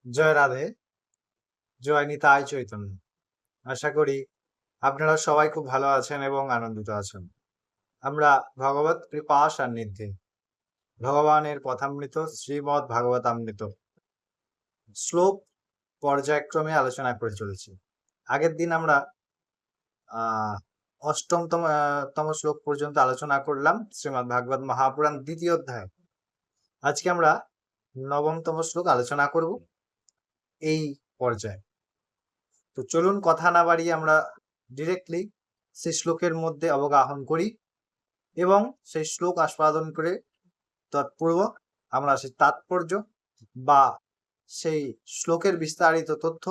জয় রাধে, জয় নিতাই চৈতন্য। আশা করি আপনারা সবাই খুব ভালো আছেন এবং আনন্দিত আছেন। আমরা ভগবৎ কৃপা সান্নিধ্যে ভগবানের কথামৃত শ্রীমদ্ ভাগবতামৃত শ্লোক পর্যায়ক্রমে আলোচনা করে চলেছি। আগের দিন আমরা অষ্টমতম শ্লোক পর্যন্ত আলোচনা করলাম শ্রীমদ্ ভাগবত মহাপুরাণ দ্বিতীয় অধ্যায়। আজকে আমরা নবমতম শ্লোক আলোচনা করব এই পর্যায়ে। তো চলুন কথা না বাড়িয়ে আমরা ডিরেক্টলি সেই শ্লোকের মধ্যে অবগাহন করি এবং সেই শ্লোক আস্বাদন করে তৎপূর্বক আমরা সেই তাৎপর্য বা সেই শ্লোকের বিস্তারিত তথ্য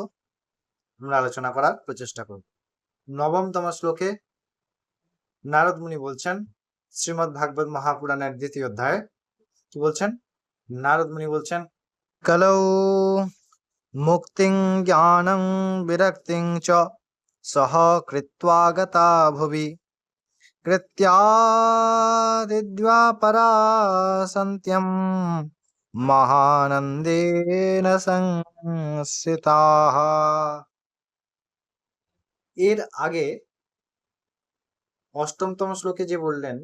আমরা আলোচনা করার প্রচেষ্টা করব। নবমতম শ্লোকে নারদ মুনি বলছেন, শ্রীমদ্ ভাগবত মহাপুরাণের দ্বিতীয় অধ্যায়ে কি বলছেন? নারদ মুনি বলছেন, কলৌ মুক্তিং জ্ঞানং বিরক্তিং চ সহ কৃত্বা গতা ভুবি কৃত্যাদিদ্বাপরা সন্ত্যম মহানন্দেন সংস্থিতাঃ। এর আগে অষ্টমতম শ্লোকে যে বললেন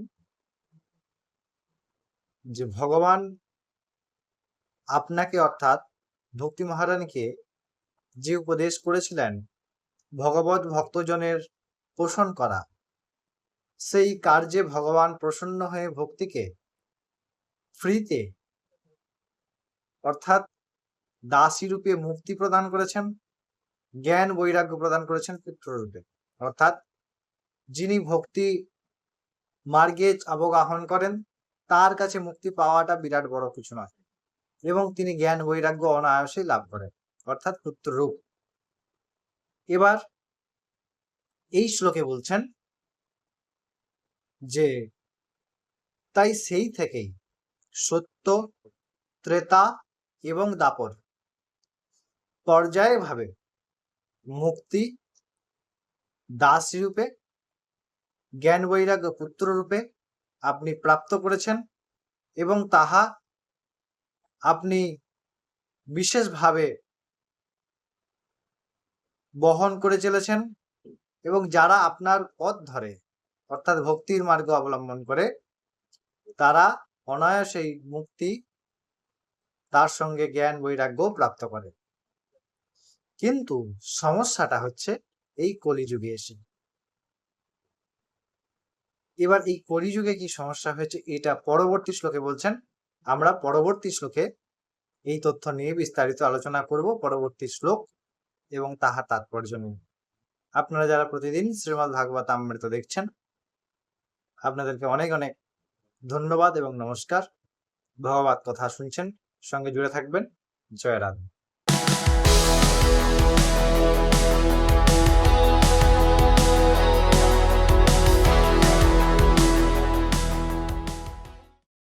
যে ভগবান আপনাকে অর্থাৎ ভক্তি মহারানীকে যে উপদেশ করেছিলেন ভগবত ভক্তজনের পোষণ করা, সেই কার্যে ভগবান প্রসন্ন হয়ে ভক্তিকে ফ্রিতে অর্থাৎ দাসী রূপে মুক্তি প্রদান করেছেন, জ্ঞান বৈরাগ্য প্রদান করেছেন পুত্ররূপে। অর্থাৎ যিনি ভক্তি মার্গে অবগাহন করেন তার কাছে মুক্তি পাওয়াটা বিরাট বড় কিছু নয়, এবং তিনি জ্ঞান বৈরাগ্য অনায়াসেই লাভ করেন, অর্থাৎ পুত্ররূপ। এবার এই শ্লোকে বলছেন যে তাই সেই থেকেই সত্য, ত্রেতা এবং দাপর পর্যায়ভাবে মুক্তি দাসী রূপে, জ্ঞান বৈরাগ্য পুত্র রূপে আপনি প্রাপ্ত করেছেন, এবং তাহা আপনি বিশেষভাবে বহন করে চলেছেন, এবং যারা আপনার পথ ধরে অর্থাৎ ভক্তির মার্গ অবলম্বন করে তারা অনায়াসেই মুক্তি তার সঙ্গে জ্ঞান বৈরাগ্য প্রাপ্ত করে। কিন্তু সমস্যাটা হচ্ছে এই কলিযুগে এসে। এবার এই কলিযুগে কি সমস্যা হয়েছে এটা পরবর্তী শ্লোকে বলছেন। আমরা পরবর্তী শ্লোকে এই তথ্য নিয়ে বিস্তারিত আলোচনা করব, পরবর্তী শ্লোক এবং তাহার তাৎপর্য নিয়ে। আপনারা যারা প্রতিদিন শ্রীমদ্ ভাগবতামৃত দেখছেন আপনাদেরকে অনেক অনেক ধন্যবাদ এবং নমস্কার। ভগবত কথা শুনছেন, সঙ্গে জুড়ে থাকবেন। জয় রাধে।